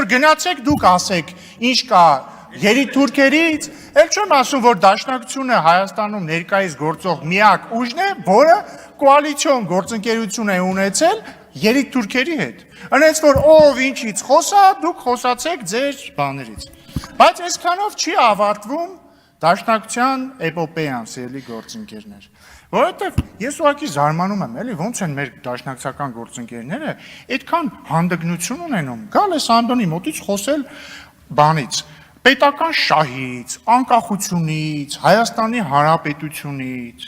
որ գնացեք դուք ասեք ինչ կա երիտուրքերից, էլ չեմ ասում, որ Դաշնակցությունը Հայաստանում ներկայիս գործող միակ ուժն է, որը կոալիցիոն գործընկերություն է ունեցել երիտուրքերի հետ։ Այնպես որ ով ինչից խոսա, դուք խոսացեք ձեր բաներից։ Բայց այսքանով չի ավարտվում Դաշնակցության էպոպեան, սիրելի գործընկերներ։ Որովհետև ես ուղղակի զարմանում եմ, էլի ոնց են մեր դաշնակցական գործընկերները այդքան հանդգնություն ունենում։ Գալ է Սամբոնի մոտից խոսել բանից, պետական շահից, անկախությունից, Հայաստանի Հանրապետությունից։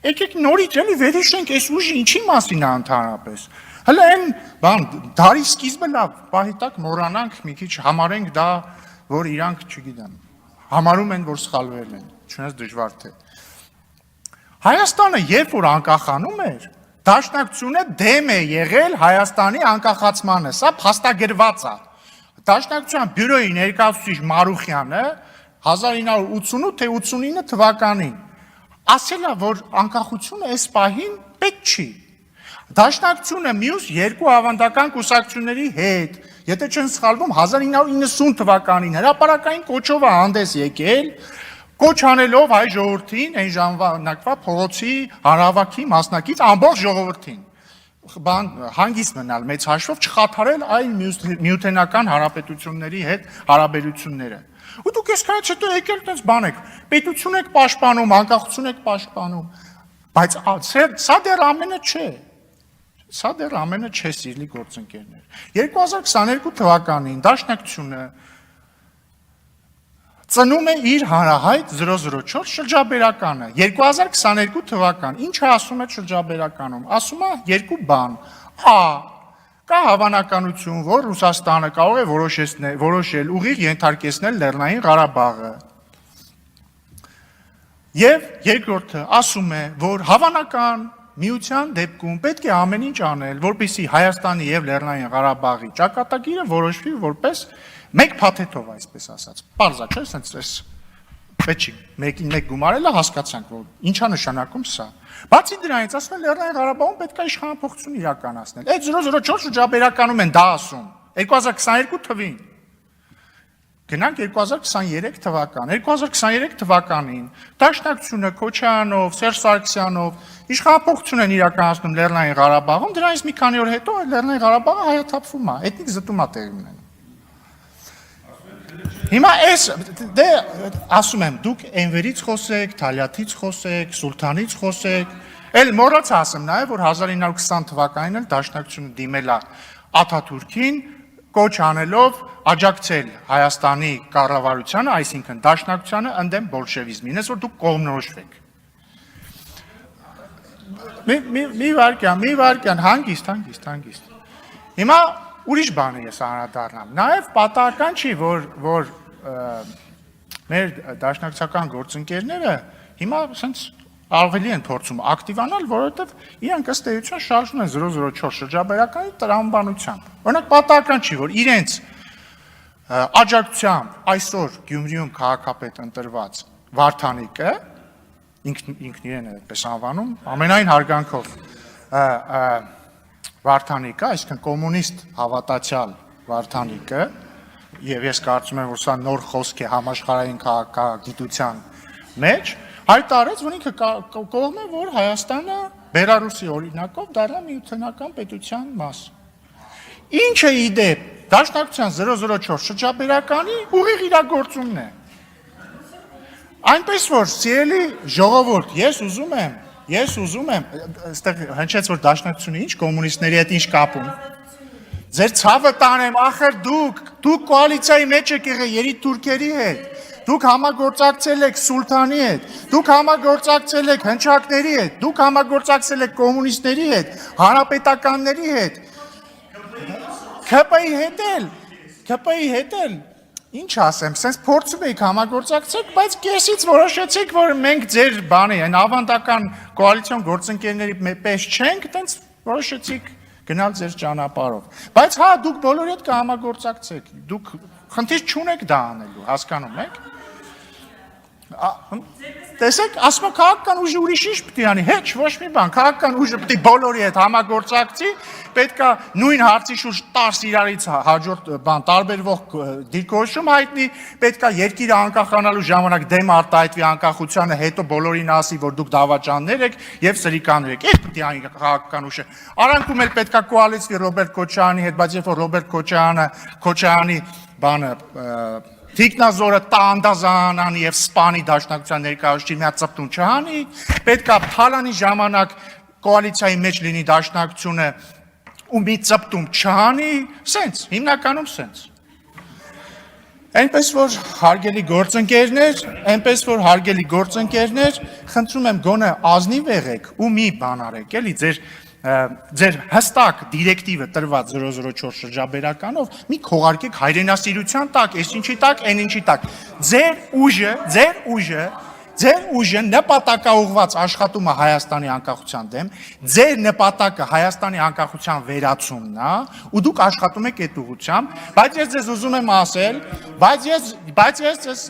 Եկեք նորից էլի վերհիշենք այս ուժը ինչի մասին է ընդհանրապես։ Հələ այն բան դարի սկիզբը լավ, պահի տակ մոռանանք մի քիչ համարենք դա, որ իրանք, չգիտեմ, համարում են, որ սխալվել են, չնայած դժվար թե։ Հայաստանը երբ որ անկախանում էր, Դաշնակցությունը դեմ է եղել Հայաստանի անկախացմանը, սա փաստագրված է։ Դաշնակցության բյուրոյի ներկայացուցիչ Մարուխյանը 1988 թե 89 թվականին ասել է, որ անկախությունը այս պահին պետք չի։ Դաշնակցությունը մյուս երկու ավանդական կուսակցությունների հետ, եթե չեմ սխալվում, 1990 թվականին հրապարակային կոչով է հանդես եկել, կոչ անելով հայ ժողովրդին, այն ժամանակվա փողոցի հանրահավաքի մասնակից ամբողջ ժողովրդին, հանգիստ մնալ մեծ հաշվով չխաթարել այլ միութենական հանրապետությունների հետ հարաբերությունները։ Ու դուք այսքանից հետո եկել տես բան եք, պետություն եք պաշտպանում, անկախություն եք պաշտպանում, բայց սա դեռ ամենը չէ։ Սա դեռ ամենը չէ, սիրելի գործընկերներ։ 2022 թվականին Դաշնակցությունը ծնում է իր հանրահայտ 004 շրջաբերականը։ 2022 թվական, ինչը ասում է շրջաբերականում, ասում է երկու բան, կա հավանականություն, որ Ռուսաստանը կարող է որոշել ուղիղ ենթարկեցնել Լեռնային Ղարաբաղը։ Եվ երկրորդը ասում է, որ հավանական միության դեպքում պետք է ամեն ինչ անել, որպեսզի Հայաստանի եւ Լեռնային Ղարաբաղի ճակատագիրը որոշվի որպես մեկ փաթեթով, այսպես ասած։ Պարզ է, չէ՞, ասենց պետք չի մեկին մեկ գումարելը հասկացանք, որ ինչա նշանակում սա։ Բացի դրանից, ասում են Լեռնային Ղարաբաղում պետք է իշխանափոխություն իրականացնել։ Այդ 004 շրջաբերականում են դա ասում 2022 թվին։ Գնանք 2023 թվական։ 2023 թվականին Դաշնակցությունը Քոչարյանով, Սերժ Սարգսյանով իշխանափոխություն են իրականացնում Լեռնային Ղարաբաղում, դրանից մի քանի օր հետո Լեռնային Ղարաբաղը հայաթափվում է, էթնիկ զտում է տեղի ունենում։ Հիմա այս դե ասում եմ, դուք Էնվերից խոսեք, Թալյաթից խոսեք, Սուլթանից խոսեք, էլ մոռաց ասեմ նաև, որ 1920 թվականին էլ Դաշնակցությունը դիմել է Աթաթուրքին, կոչ անելով աջակցել Հայաստանի կառավարությանը, այսինքն Դաշնակցությանը ընդդեմ բոլշևիզմին, ես որ դուք կողմնորոշվեք։ Մի վարքյան, հանգիստ։ Հիմա ուրիշ բան է ես անդրադառնամ։ Նաև պատահական չի, որ մեր դաշնակցական գործընկերները հիմա ասենց ավելի են փորձում ակտիվանալ, որովհետև իրանք ըստ էության շարժվում են 004 շրջաբերականի տրամաբանությամբ։ Օրինակ պատահական չի, որ իրենց աջակցությամբ այսօր Գյումրիում քաղաքապետ ընտրված Վարդանիկը, ինքն իրեն է այդպես անվանում, ամենայն հարգանքով Վարդանիկը, այսինքն կոմունիստ հավատացյալ Վարդանիկը, եւ ես կարծում եմ, որ սա նոր խոսք է համաշխարհային քաղաքագիտության մեջ, հայտարարեց, որ ինքը կողմ է, որ Հայաստանը Բելարուսի օրինակով դառնա միութենական պետության մաս։ Ինչը ի դեպ Դաշնակցության 004 շրջաբերականի ուղիղ իրագործումն է։ Այնպես որ, սիրելի ժողովուրդ, ես ուզում եմ, այստեղ հնչեց, որ Դաշնակցությունը ինչ կոմունիստների հետ ինչ կապում։ Ձեր ցավը տանեմ, ախր դուք կոալիցիայի մեջ եք եղել երիտուրքերի հետ, դուք համագործակցել եք Սուլթանի հետ, դուք համագործակցել եք հնչակների հետ, դուք համագործակցել եք կոմունիստների հետ, հանրապետականների հետ, ՔՊ-ի հետ էլ, ինչ ասեմ, սենց փորձում եք համագործակցեք, բայց կեսից որոշեցիք, որ մենք ձեր բանի, այն ավանդական կոալիցիոն գործընկերների պես չենք, տենց որոշեցիք գնալ ձեր ճանապարհով։ Բայց հա, դուք բոլորի հետ կհամագործակցեք, դուք խնդիր չունեք դա անելու, հասկանում եք։ Տեսեք, ասում եմ քաղաքական ուժը ուրիշ ինչ պետք է անի, ոչ մի բան, քաղաքական ուժը պետք է բոլորի հետ համագործակցի, պետքա նույն հարցի շուրջ 10 իրարից հաջորդ բան տարբերվող դիրքորոշում հայտնի, պետքա երկիրը անկախանալու ժամանակ դեմ արտահայտվի անկախությանը, հետո բոլորին ասի, որ դուք դավաճաններ եք եւ սրիկաներ եք։ Այդ պետք է անի քաղաքական ուժը։ Արանքում էլ պետքա կոալիցիա Ռոբերտ Քոչարյանի հետ, բայց երբ որ Ռոբերտ Քոչարյանի բանը Թիկնազորը տանդազանանի եւ սպանի դաշնակցության ներկայացուցիչ մի հատ ծպտուն չհանի, պետքա թալանի ժամանակ կոալիցիայի մեջ լինի դաշնակցությունը ու մի ծպտում չհանի, սենց, հիմնականում սենց։ Այնպես որ հարգելի գործընկերներ, խնդրում եմ գոնե ազնիվ եղեք ու մի բան արեք, էլի ձեր հստակ դիրեկտիվը տրված 004 շրջաբերականով մի քողարկեք հայրենասիրության տակ, այս ինչի տակ, այն ինչի տակ։ Ձեր ուժը նպատակաուղված աշխատում է Հայաստանի անկախության դեմ, ձեր նպատակը Հայաստանի անկախության վերացումն է, ու դուք աշխատում եք այդ ուղղությամբ, բայց ես ձեզ ուզում եմ ասել, բայց ես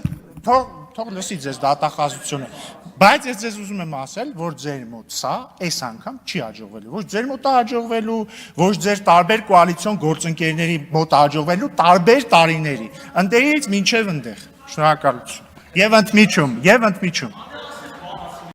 թող լսի ձեզ դատախազությունը, բայց ես ձեզ ուզում եմ ասել, որ ձեր մոտ սա այս անգամ չի հաջողվելու, ոչ ձեր մոտ է հաջողվելու, ոչ ձեր տարբեր կոալիցիոն գործընկերների մոտ է հաջողվելու տարբեր տարիների, ընդերից մինչև ընդեղ։ Շնորհակալություն։ Եվ ընդմիջում։